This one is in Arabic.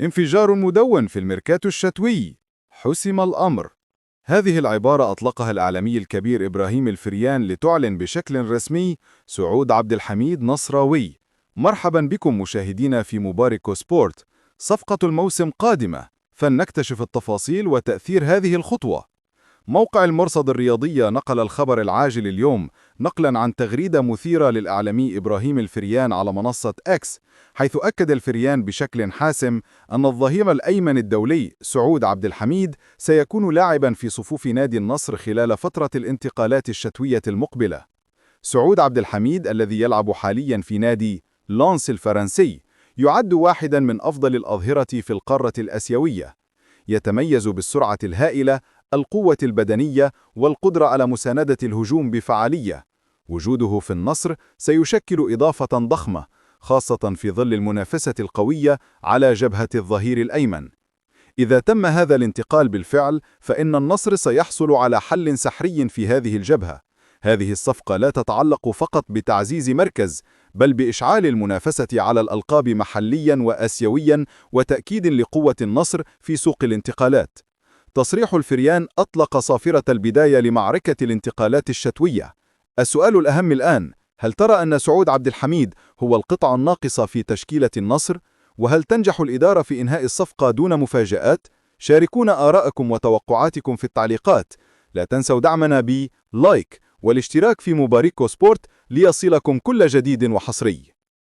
انفجار مدون في الميركاتو الشتوي. حسم الأمر. هذه العبارة أطلقها الإعلامي الكبير إبراهيم الفريان لتعلن بشكل رسمي سعود عبد الحميد نصراوي. مرحبا بكم مشاهدينا في مباريكو سبورت. صفقة الموسم قادمة، فلنكتشف التفاصيل وتأثير هذه الخطوة. موقع المرصد الرياضي نقل الخبر العاجل اليوم نقلا عن تغريدة مثيرة للإعلامي إبراهيم الفريان على منصة إكس، حيث أكد الفريان بشكل حاسم أن الظهير الأيمن الدولي سعود عبد الحميد سيكون لاعبا في صفوف نادي النصر خلال فترة الانتقالات الشتوية المقبلة. سعود عبد الحميد الذي يلعب حاليا في نادي لانس الفرنسي يعد واحدا من أفضل الأظهرة في القارة الآسيوية. يتميز بالسرعة الهائلة، القوة البدنية، والقدرة على مساندة الهجوم بفعالية. وجوده في النصر سيشكل إضافة ضخمة، خاصة في ظل المنافسة القوية على جبهة الظهير الأيمن. إذا تم هذا الانتقال بالفعل، فإن النصر سيحصل على حل سحري في هذه الجبهة. هذه الصفقة لا تتعلق فقط بتعزيز مركز، بل بإشعال المنافسة على الألقاب محليا وآسيويا، وتأكيد لقوة النصر في سوق الانتقالات. تصريح الفريان أطلق صافرة البداية لمعركة الانتقالات الشتوية. السؤال الأهم الآن: هل ترى أن سعود عبد الحميد هو القطعة الناقصة في تشكيلة النصر؟ وهل تنجح الإدارة في إنهاء الصفقة دون مفاجآت؟ شاركونا آراءكم وتوقعاتكم في التعليقات. لا تنسوا دعمنا بلايك والاشتراك في مباريكو سبورت ليصلكم كل جديد وحصري.